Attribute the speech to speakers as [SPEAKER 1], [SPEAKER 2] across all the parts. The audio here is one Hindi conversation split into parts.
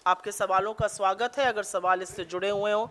[SPEAKER 1] आपके सवालों का स्वागत है। अगर सवाल इससे जुड़े हुए हों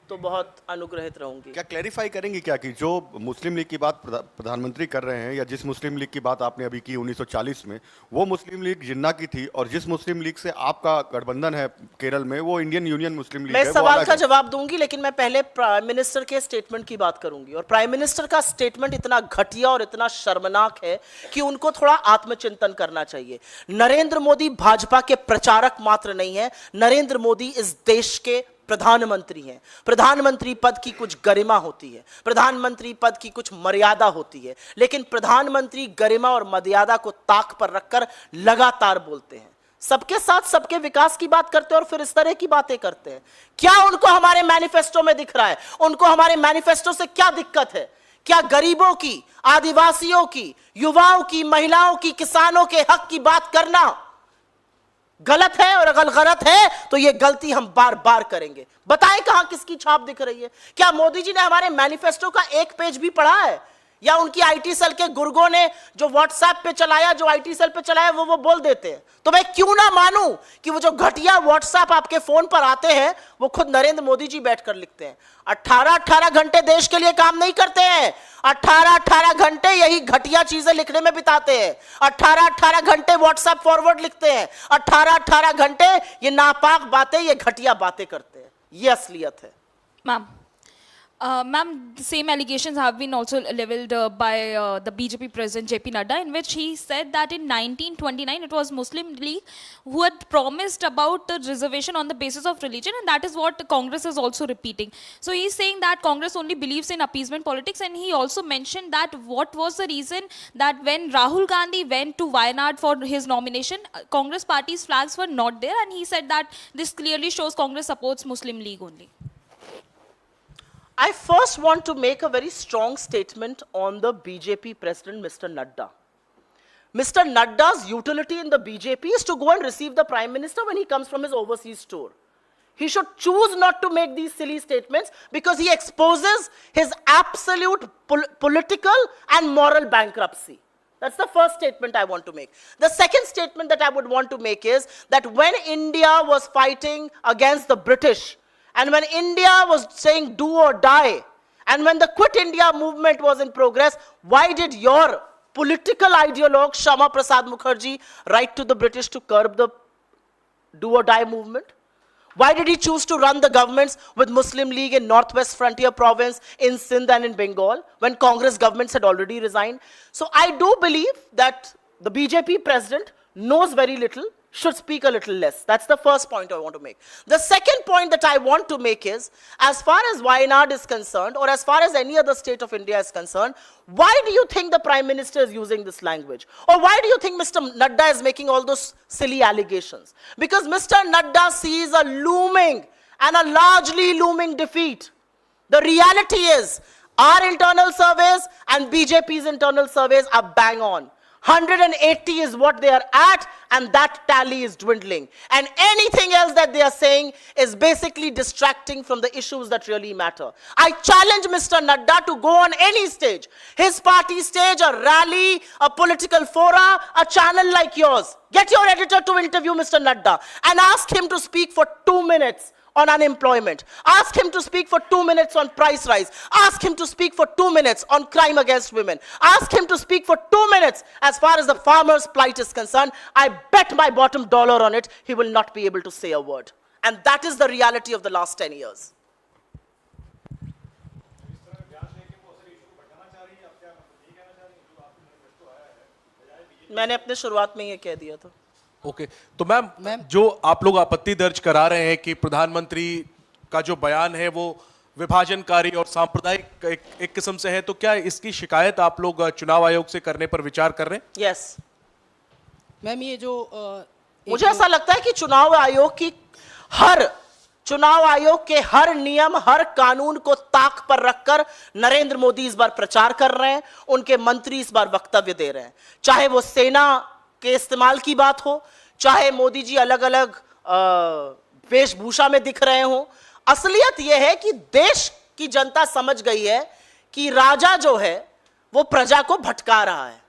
[SPEAKER 1] तो बहुत अनुग्रहित रहूंगी।
[SPEAKER 2] क्या क्लैरिफाई करेंगी क्या कि जो मुस्लिम लीग की बात प्रधानमंत्री कर रहे हैं या जिस मुस्लिम लीग की बात आपने अभी की 1940 में, वो मुस्लिम लीग जिन्ना की थी, और जिस मुस्लिम लीग से आपका गठबंधन है केरल में वो इंडियन यूनियन मुस्लिम लीग है।
[SPEAKER 1] मैं सवाल का जवाब दूंगी, लेकिन मैं पहले प्राइम मिनिस्टर के स्टेटमेंट की बात करूंगी। और प्राइम मिनिस्टर का स्टेटमेंट इतना घटिया और इतना शर्मनाक है कि उनको थोड़ा आत्मचिंतन करना चाहिए। नरेंद्र मोदी भाजपा के प्रचारक मात्र नहीं है, नरेंद्र मोदी इस देश के प्रधानमंत्री हैं। प्रधानमंत्री पद की कुछ गरिमा होती है, प्रधानमंत्री पद की कुछ मर्यादा होती है, लेकिन प्रधानमंत्री गरिमा और मर्यादा को ताक पर रखकर लगातार बोलते हैं, सबके साथ सबके विकास की बात करते हैं और फिर इस तरह की बातें करते हैं। क्या उनको हमारे मैनिफेस्टो में दिख रहा है? उनको हमारे मैनिफेस्टो से क्या दिक्कत है? क्या गरीबों की, आदिवासियों की, युवाओं की, महिलाओं की, किसानों के हक की बात करना गलत है? और अगर गलत है तो यह गलती हम बार बार करेंगे। बताएं कहां किसकी छाप दिख रही है? क्या मोदी जी ने हमारे मैनिफेस्टो का एक पेज भी पढ़ा है? या उनकी आईटी सेल के गुर्गों ने जो व्हाट्सएप पे चलाया, जो आईटी सेल पे चलाया, वो बोल देते हैं? तो मैं क्यों ना मानूं कि वो जो घटिया व्हाट्सएप आपके फोन पर आते हैं वो खुद नरेंद्र मोदी जी बैठकर लिखते हैं। 18-18 घंटे देश के लिए काम नहीं करते हैं, 18-18 घंटे यही घटिया चीजें लिखने में बिताते हैं, 18-18 घंटे व्हाट्सएप फॉरवर्ड लिखते हैं, 18-18 घंटे ये नापाक बातें, ये घटिया बातें करते हैं। ये असलियत है।
[SPEAKER 3] Ma'am, ma'am, the same allegations have been also leveled by the BJP president JP Nadda, in which he said that in 1929 it was Muslim League who had promised about the reservation on the basis of religion, and that is what Congress is also repeating. So he is saying that Congress only believes in appeasement politics, and he also mentioned that what was the reason that when Rahul Gandhi went to Wayanad for his nomination, Congress party's flags were not there, and he said that this clearly shows Congress supports Muslim League only.
[SPEAKER 1] I first want to make a very strong statement on the BJP president, Mr. Nadda. Mr. Nadda's utility in the BJP is to go and receive the Prime Minister when he comes from his overseas tour. He should choose not to make these silly statements because he exposes his absolute political and moral bankruptcy. That's the first statement I want to make. The second statement that I would want to make is that when India was fighting against the British, and when India was saying do or die, and when the Quit India movement was in progress, why did your political ideologue Shama Prasad Mukherjee write to the British to curb the do or die movement? Why did he choose to run the governments with Muslim League in Northwest Frontier Province, in Sindh and in Bengal, when Congress governments had already resigned? So I do believe that the BJP president knows very little, should speak a little less. That's the first point I want to make. The second point that I want to make is, as far as Wayanad is concerned, or as far as any other state of India is concerned, why do you think the Prime Minister is using this language? Or why do you think Mr. Nadda is making all those silly allegations? Because Mr. Nadda sees a looming and a largely looming defeat. The reality is, our internal surveys and BJP's internal surveys are bang on. 180 is what they are at, and that tally is dwindling. And anything else that they are saying is basically distracting from the issues that really matter. I challenge Mr. Nadda to go on any stage, his party stage, a rally, a political fora, a channel like yours. Get your editor to interview Mr. Nadda and ask him to speak for 2 minutes on unemployment. Ask him to speak for 2 minutes on price rise. Ask him to speak for 2 minutes on crime against women. Ask him to speak for 2 minutes as far as the farmer's plight is concerned. I bet my bottom dollar on it, he will not be able to say a word. And that is the reality of the last 10 years. मैंने अपने शुरुआत में ये कह दिया था।
[SPEAKER 4] ओके, तो मैम जो आप लोग आपत्ति दर्ज करा रहे हैं कि प्रधानमंत्री का जो बयान है वो विभाजनकारी और सांप्रदायिक एक किस्म से है, तो क्या इसकी शिकायत आप लोग चुनाव आयोग से करने पर विचार कर रहे हैं?
[SPEAKER 1] यस
[SPEAKER 5] मैम, ये जो
[SPEAKER 1] मुझे ऐसा लगता है कि चुनाव आयोग के हर नियम, हर कानून को ताक पर रखकर नरेंद्र मोदी इस बार प्रचार कर रहे हैं, उनके मंत्री इस बार वक्तव्य दे रहे हैं। चाहे वो सेना के इस्तेमाल की बात हो, चाहे मोदी जी अलग अलग वेशभूषा में दिख रहे हो, असलियत यह है कि देश की जनता समझ गई है कि राजा जो है वो प्रजा को भटका रहा है।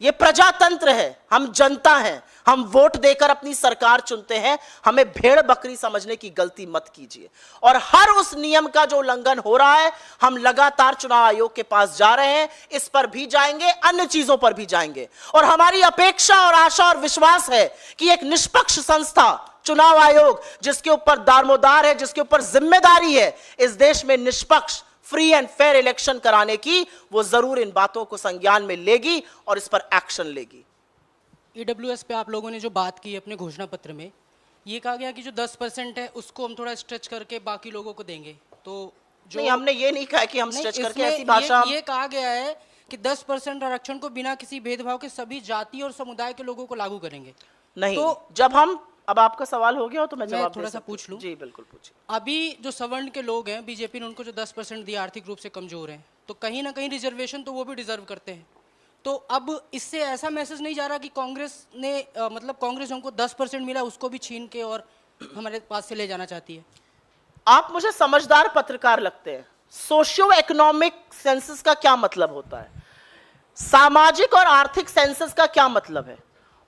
[SPEAKER 1] ये प्रजातंत्र है, हम जनता हैं, हम वोट देकर अपनी सरकार चुनते हैं, हमें भेड़ बकरी समझने की गलती मत कीजिए। और हर उस नियम का जो उल्लंघन हो रहा है, हम लगातार चुनाव आयोग के पास जा रहे हैं, इस पर भी जाएंगे, अन्य चीजों पर भी जाएंगे। और हमारी अपेक्षा और आशा और विश्वास है कि एक निष्पक्ष संस्था चुनाव आयोग, जिसके ऊपर दारोमदार है, जिसके ऊपर जिम्मेदारी है इस देश में निष्पक्ष फ्री एंड फेयर इलेक्शन कराने की, वो जरूर इन बातों को संज्ञान में लेगी और इस पर एक्शन लेगी।
[SPEAKER 5] ईडब्ल्यूएस पे आप लोगों ने जो बात की अपने घोषणा पत्र में, ये कहा गया कि जो 10% है उसको हम थोड़ा स्ट्रेच करके बाकी लोगों को देंगे। तो जो
[SPEAKER 1] नहीं, हमने ये नहीं कहा कि हम स्ट्रेच करके
[SPEAKER 5] इसमें
[SPEAKER 1] ऐसी भाषा
[SPEAKER 5] ये कहा गया है कि 10% आरक्षण को बिना किसी भेदभाव के सभी जाति और समुदाय के लोगों को लागू करेंगे।
[SPEAKER 1] नहीं,
[SPEAKER 5] तो
[SPEAKER 1] जब हम, अब आपका सवाल हो गया हो तो मैं
[SPEAKER 5] मैं
[SPEAKER 1] जवाब
[SPEAKER 5] थोड़ा
[SPEAKER 1] दे
[SPEAKER 5] सा
[SPEAKER 1] सकती
[SPEAKER 5] पूछ
[SPEAKER 1] हूं।
[SPEAKER 5] लूं?
[SPEAKER 1] जी बिल्कुल पूछिए।
[SPEAKER 5] अभी जो सवर्ण के लोग हैं, बीजेपी ने उनको जो 10% दिया, आर्थिक रूप से कमजोर हैं, तो कहीं ना कहीं रिजर्वेशन तो वो भी डिजर्व करते हैं। तो अब इससे ऐसा मैसेज नहीं जा रहा कि कांग्रेस ने मतलब कांग्रेस हमको 10% मिला उसको भी छीन के और हमारे पास से ले जाना चाहती है?
[SPEAKER 1] आप मुझे समझदार पत्रकार लगते हैं। सोशियो इकोनॉमिक सेंसस का क्या मतलब होता है, सामाजिक और आर्थिक सेंसस का क्या मतलब है?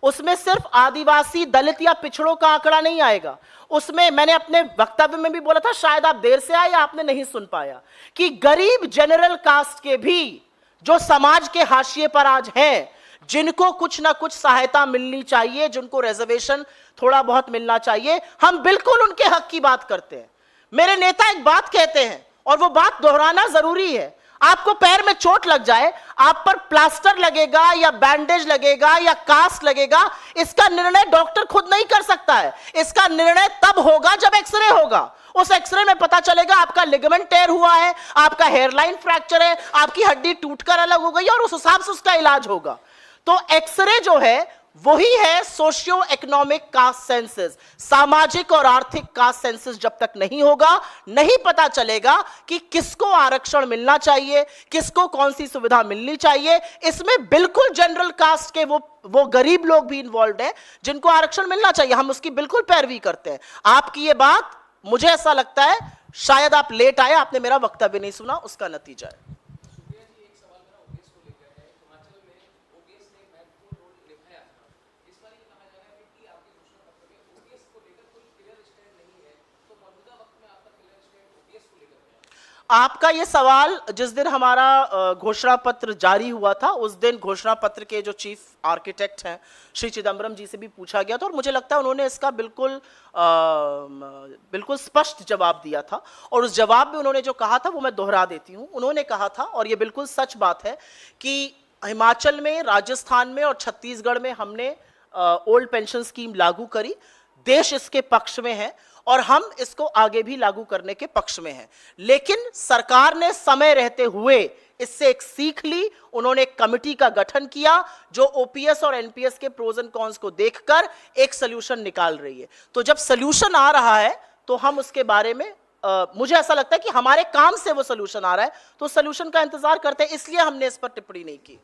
[SPEAKER 1] उसमें सिर्फ आदिवासी, दलित या पिछड़ों का आंकड़ा नहीं आएगा। उसमें मैंने अपने वक्तव्य में भी बोला था, शायद आप देर से आए या आपने नहीं सुन पाया, कि गरीब जनरल कास्ट के भी जो समाज के हाशिए पर आज हैं, जिनको कुछ ना कुछ सहायता मिलनी चाहिए, जिनको रिजर्वेशन थोड़ा बहुत मिलना चाहिए, हम बिल्कुल उनके हक की बात करते हैं। मेरे नेता एक बात कहते हैं और वो बात दोहराना जरूरी है। आपको पैर में चोट लग जाए, आप पर प्लास्टर लगेगा या बैंडेज लगेगा या कास्ट लगेगा, इसका निर्णय डॉक्टर खुद नहीं कर सकता है। इसका निर्णय तब होगा जब एक्सरे होगा। उस एक्सरे में पता चलेगा आपका लिगामेंट टेयर हुआ है, आपका हेयरलाइन फ्रैक्चर है, आपकी हड्डी टूटकर अलग हो गई और उस हिसाब से उसका इलाज होगा। तो एक्सरे जो है वही है सोशियो इकोनॉमिक कास्ट सेंसस। सामाजिक और आर्थिक कास्ट सेंसस जब तक नहीं होगा, नहीं पता चलेगा कि किसको आरक्षण मिलना चाहिए, किसको कौन सी सुविधा मिलनी चाहिए। इसमें बिल्कुल जनरल कास्ट के वो गरीब लोग भी इन्वॉल्व हैं जिनको आरक्षण मिलना चाहिए। हम उसकी बिल्कुल पैरवी करते हैं। आपकी ये बात, मुझे ऐसा लगता है शायद आप लेट आए, आपने मेरा वक्तव्य नहीं सुना, उसका नतीजा है। आपका ये सवाल जिस दिन हमारा घोषणा पत्र जारी हुआ था, उस दिन घोषणा पत्र के जो चीफ आर्किटेक्ट हैं श्री चिदम्बरम जी से भी पूछा गया था और मुझे लगता है उन्होंने इसका बिल्कुल स्पष्ट जवाब दिया था। और उस जवाब में उन्होंने जो कहा था वो मैं दोहरा देती हूँ। उन्होंने कहा था, और ये बिल्कुल सच बात है, कि हिमाचल में, राजस्थान में और छत्तीसगढ़ में हमने ओल्ड पेंशन स्कीम लागू करी। देश इसके पक्ष में है और हम इसको आगे भी लागू करने के पक्ष में हैं। लेकिन सरकार ने समय रहते हुए इससे एक सीख ली। उन्होंने एक कमेटी का गठन किया जो ओपीएस और एनपीएस के प्रोज एंड कॉन्स को देखकर एक सॉल्यूशन निकाल रही है। तो जब सॉल्यूशन आ रहा है तो हम उसके बारे में मुझे ऐसा लगता है कि हमारे काम से वो सॉल्यूशन आ रहा है, तो सॉल्यूशन का इंतजार करते हैं, इसलिए हमने इस पर टिप्पणी नहीं की।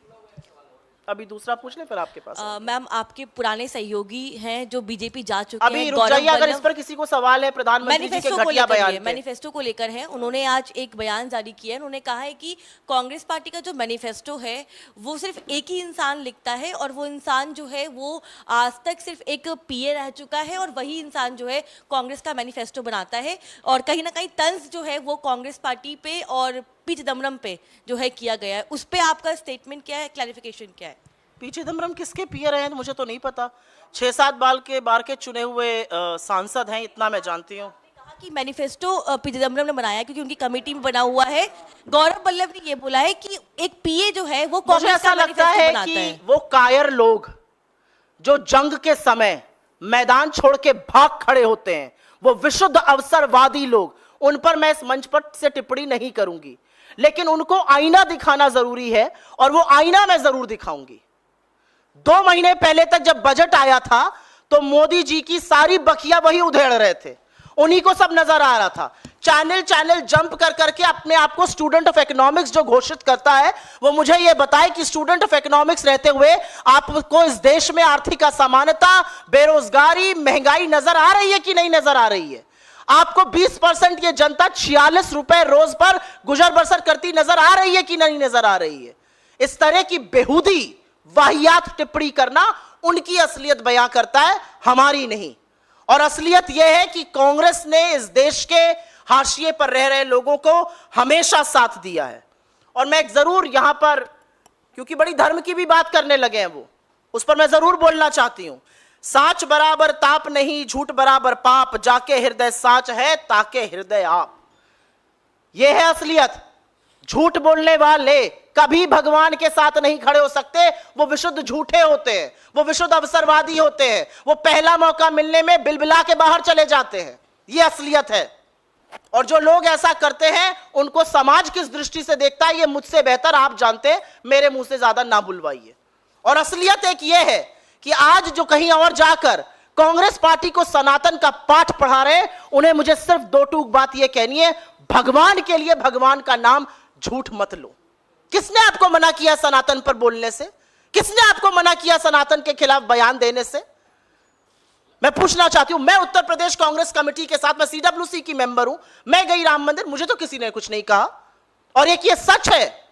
[SPEAKER 1] अभी दूसरा पूछ ले, फिर आपके पास।
[SPEAKER 6] मैम, आपके पुराने सहयोगी हैं जो बीजेपी जा चुके हैं,
[SPEAKER 1] अभी रुक जाइए, अगर इस पर किसी को सवाल है प्रधानमंत्री जी के घटिया बयान पे।
[SPEAKER 6] मैनिफेस्टो को लेकर है। उन्होंने आज एक बयान जारी किया है। उन्होंने कहा है कि कांग्रेस पार्टी का जो मैनिफेस्टो है वो सिर्फ एक ही इंसान लिखता है और वो इंसान जो है वो आज तक सिर्फ एक पीए रह चुका है और वही इंसान जो है कांग्रेस का मैनिफेस्टो बनाता है। और कहीं ना कहीं तंज जो है वो कांग्रेस पार्टी पे और पी चिदम्बरम पे जो है किया गया है। उस पे आपका स्टेटमेंट क्या है, क्लैरिफिकेशन क्या है?
[SPEAKER 1] पी चिदम्बरम किसके पीए रहे हैं मुझे तो नहीं पता। 6-7 बार के चुने हुए सांसद हैं, इतना मैं जानती हूँ।
[SPEAKER 6] कहा कि मैनिफेस्टो पी चिदम्बरम ने बनाया क्योंकि उनकी कमेटी में बना हुआ है। गौरव वल्लभ ने ये बोला है कि एक पीए जो है वो
[SPEAKER 1] मुझे ऐसा लगता है कि वो कायर लोग जो जंग के समय मैदान छोड़ के भाग खड़े होते हैं, वो विशुद्ध अवसरवादी लोग, उन पर मैं इस मंच पर से टिप्पणी नहीं करूंगी, लेकिन उनको आईना दिखाना जरूरी है और वो आईना मैं जरूर दिखाऊंगी। 2 महीने पहले तक जब बजट आया था तो मोदी जी की सारी बखिया वही उधेड़ रहे थे, उन्हीं को सब नजर आ रहा था। चैनल जंप कर करके अपने आप को स्टूडेंट ऑफ इकोनॉमिक्स जो घोषित करता है, वो मुझे ये बताए कि स्टूडेंट ऑफ इकोनॉमिक्स रहते हुए आपको इस देश में आर्थिक असमानता, बेरोजगारी, महंगाई नजर आ रही है कि नहीं नजर आ रही है? आपको 20% ये जनता 46 रुपए रोज पर गुजर बसर करती नजर आ रही है कि नहीं नजर आ रही है? इस तरह की बेहूदी वाहियात टिप्पणी करना उनकी असलियत बयां करता है, हमारी नहीं। और असलियत यह है कि कांग्रेस ने इस देश के हाशिए पर रह रहे लोगों को हमेशा साथ दिया है। और मैं जरूर यहां पर, क्योंकि बड़ी धर्म की भी बात करने लगे हैं वो, उस पर मैं जरूर बोलना चाहती हूं। साच बराबर ताप नहीं, झूठ बराबर पाप, जाके हृदय साच है ताके हृदय आप। यह है असलियत। झूठ बोलने वाले कभी भगवान के साथ नहीं खड़े हो सकते, वो विशुद्ध झूठे होते हैं, वो विशुद्ध अवसरवादी होते हैं, वो पहला मौका मिलने में बिलबिला के बाहर चले जाते हैं। ये असलियत है। और जो लोग ऐसा करते हैं उनको समाज किस दृष्टि से देखता है ये मुझसे बेहतर आप जानते हैं, मेरे मुंह से ज्यादा ना बुलवाइए। और असलियत एक ये है कि आज जो कहीं और जाकर कांग्रेस पार्टी को सनातन का पाठ पढ़ा रहे हैं, उन्हें मुझे सिर्फ दो टूक बात यह कहनी है, भगवान के लिए भगवान का नाम झूठ मत लो। किसने आपको मना किया सनातन पर बोलने से? किसने आपको मना किया सनातन के खिलाफ बयान देने से? मैं पूछना चाहती हूं। मैं उत्तर प्रदेश कांग्रेस कमेटी के साथ, मैं सीडब्ल्यूसी की मेंबर हूं, मैं गई राम मंदिर, मुझे तो किसी ने कुछ नहीं कहा। और एक ये सच है,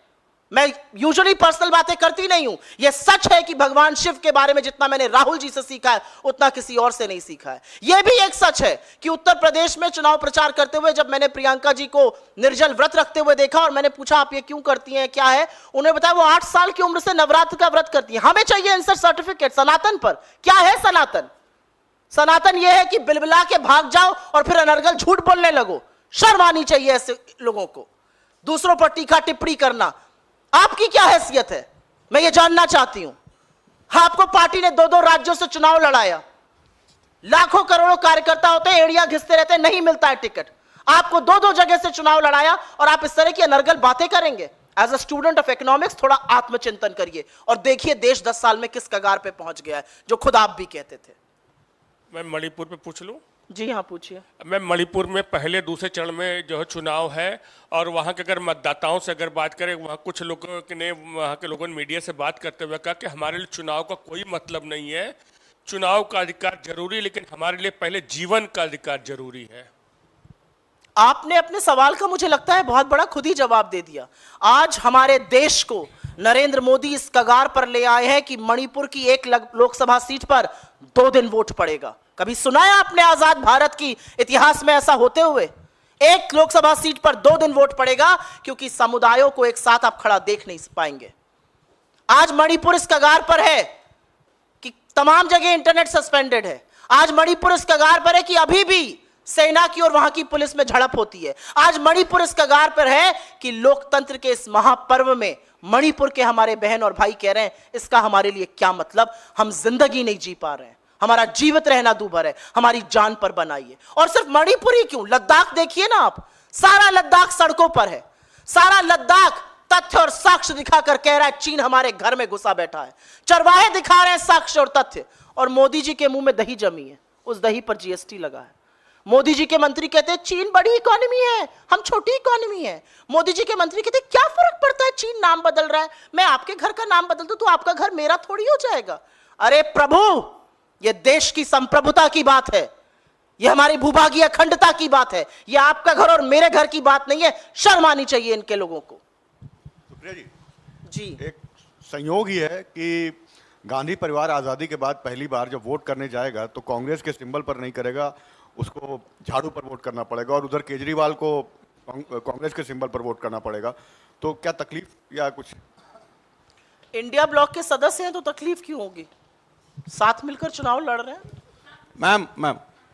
[SPEAKER 1] मैं यूजुअली पर्सनल बातें करती नहीं हूं, यह सच है कि भगवान शिव के बारे में जितना मैंने राहुल जी से सीखा है उतना किसी और से नहीं सीखा है। यह भी एक सच है कि उत्तर प्रदेश में चुनाव प्रचार करते हुए जब मैंने प्रियंका जी को निर्जल व्रत रखते हुए देखा और मैंने पूछा आप ये क्यों करती हैं, क्या है, उन्होंने बताया वो 8 साल की उम्र से नवरात्र का व्रत करती है। हमें चाहिए इंसर्ट सर्टिफिकेट सनातन पर। क्या है सनातन? सनातन यह है कि बिलबिला के भाग जाओ और फिर अनर्गल झूठ बोलने लगो। शर्म आनी चाहिए ऐसे लोगों को। दूसरों पर टीका टिप्पणी करना, आपकी क्या हैसियत है, मैं ये जानना चाहती हूं। आपको पार्टी ने 2-2 राज्यों से चुनाव लड़ाया, लाखों करोड़ों कार्यकर्ता होते हैं, एड़ियां घिसते रहते हैं, नहीं मिलता है टिकट। आपको 2-2 जगह से चुनाव लड़ाया और आप इस तरह की अनर्गल बातें करेंगे। As a student of economics थोड़ा आत्मचिंतन करिए और देखिए देश 10 साल में किस कगार पे पहुंच गया है, जो खुद आप भी कहते थे।
[SPEAKER 7] मैं मणिपुर पे पूछ लूं?
[SPEAKER 1] जी हाँ, पूछिए।
[SPEAKER 7] मैं मणिपुर में पहले दूसरे चरण में जो है चुनाव है और वहाँ के अगर मतदाताओं से अगर बात करें, वहाँ कुछ लोगों ने, वहाँ के लोगों ने मीडिया से बात करते हुए कहा कि हमारे लिए चुनाव का कोई मतलब नहीं है, चुनाव का अधिकार जरूरी, लेकिन हमारे लिए पहले जीवन का अधिकार जरूरी है।
[SPEAKER 1] आपने अपने सवाल का मुझे लगता है बहुत बड़ा खुद ही जवाब दे दिया। आज हमारे देश को नरेंद्र मोदी इस कगार पर ले आए हैं कि मणिपुर की एक लोकसभा सीट पर 2 दिन वोट पड़ेगा। कभी सुना है आपने आजाद भारत की इतिहास में ऐसा होते हुए? एक लोकसभा सीट पर 2 दिन वोट पड़ेगा, क्योंकि समुदायों को एक साथ आप खड़ा देख नहीं पाएंगे। आज मणिपुर इस कगार पर है कि तमाम जगह इंटरनेट सस्पेंडेड है। आज मणिपुर इस कगार पर है कि अभी भी सेना की और वहां की पुलिस में झड़प होती है। आज मणिपुर इस कगार पर है कि लोकतंत्र के इस महापर्व में मणिपुर के हमारे बहन और भाई कह रहे हैं इसका हमारे लिए क्या मतलब, हम जिंदगी नहीं जी पा रहे हैं, हमारा जीवित रहना दूभर है, हमारी जान पर बनाइए। और सिर्फ मणिपुर ही क्यों, लद्दाख देखिए ना आप, सारा लद्दाख सड़कों पर है। सारा लद्दाख तथ्य और साक्ष्य दिखाकर कह रहा है चीन हमारे घर में घुसा बैठा है। चरवाहे दिखा रहे हैं साक्ष्य और तथ्य, और मोदी जी के मुंह में दही जमी है, उस दही पर जीएसटी लगा है। मोदी जी के मंत्री कहते हैं चीन बड़ी इकोनॉमी है, हम छोटी इकोनॉमी है। मोदी जी के मंत्री कहते हैं क्या फर्क पड़ता है, चीन नाम बदल रहा है, मैं आपके घर का नाम बदल दूं तो आपका घर मेरा थोड़ी हो जाएगा। अरे प्रभु, यह देश की संप्रभुता की बात है, यह हमारी भूभागीय अखंडता की बात है, यह आपका घर और मेरे घर की बात नहीं है। शर्म आनी चाहिए इनके लोगों को। जी,
[SPEAKER 2] एक संयोग ही है कि गांधी परिवार आजादी के बाद पहली बार जब वोट करने जाएगा तो कांग्रेस के सिंबल पर नहीं करेगा, उसको झाड़ू पर वोट करना पड़ेगा, और उधर केजरीवाल को कांग्रेस के सिंबल पर वोट करना पड़ेगा। तो क्या तकलीफ या कुछ?
[SPEAKER 1] इंडिया ब्लॉक के सदस्य हैं तो तकलीफ क्यों होगी, साथ मिलकर चुनाव लड़ रहे हैं।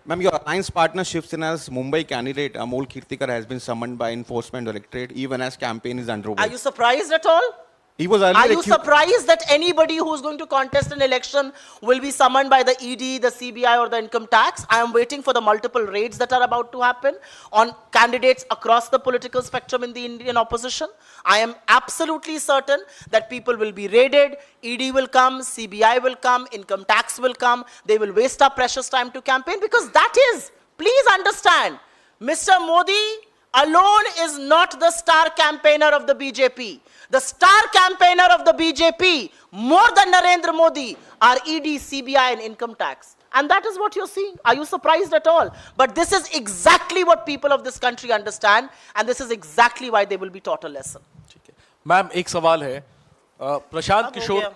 [SPEAKER 8] Ma'am, your alliance partner Shiv Sena's Mumbai candidate Amol Kirtikar has been summoned by Enforcement Directorate even as campaign is underway.
[SPEAKER 1] Are you surprised at all?
[SPEAKER 8] He was earlier
[SPEAKER 1] Are you
[SPEAKER 8] accused-
[SPEAKER 1] surprised that anybody who is going to contest an election will be summoned by the ED, the CBI or the income tax? I am waiting for the multiple raids that are about to happen on candidates across the political spectrum in the Indian opposition. I am absolutely certain that people will be raided, ED will come, CBI will come, income tax will come. They will waste our precious time to campaign, because that is, please understand, Mr. Modi alone is not the star campaigner of the BJP. The star campaigner of the BJP, more than Narendra Modi, are ED, CBI and income tax. And that is what you're seeing. Are you surprised at all? But this is exactly what people of this country understand, and this is exactly why they will be taught a lesson.
[SPEAKER 4] ठीक है मैम, एक सवाल है, प्रशांत
[SPEAKER 1] अब हो
[SPEAKER 4] किशोर
[SPEAKER 1] गया।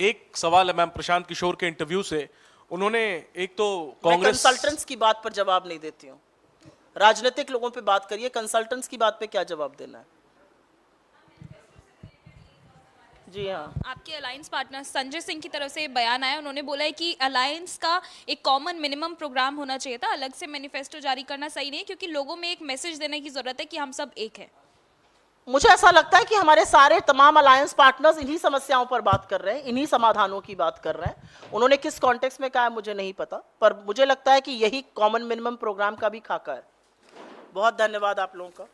[SPEAKER 4] एक सवाल है मैम प्रशांत किशोर के इंटरव्यू से, उन्होंने एक तो
[SPEAKER 1] मैं
[SPEAKER 4] कांग्रेस
[SPEAKER 1] कंसल्टेंट्स की बात पर जवाब नहीं देती हूँ, राजनीतिक लोगों पे बात करिए, कंसल्टेंट्स की बात पे क्या जवाब देना है? जी हाँ,
[SPEAKER 3] आपके अलायंस पार्टनर संजय सिंह की तरफ से ये बयान आया, उन्होंने बोला है कि अलायंस का एक कॉमन मिनिमम प्रोग्राम होना चाहिए था, अलग से मैनिफेस्टो जारी करना सही नहीं है, क्योंकि लोगों में एक मैसेज देने की जरूरत है कि हम सब एक हैं।
[SPEAKER 1] मुझे ऐसा लगता है कि हमारे सारे तमाम अलायंस पार्टनर्स इन्हीं समस्याओं पर बात कर रहे हैं, इन्हीं समाधानों की बात कर रहे हैं। उन्होंने किस कॉन्टेक्स्ट में कहा है मुझे नहीं पता, पर मुझे लगता है कि यही कॉमन मिनिमम प्रोग्राम का भी खाका है। बहुत धन्यवाद आप लोगों का।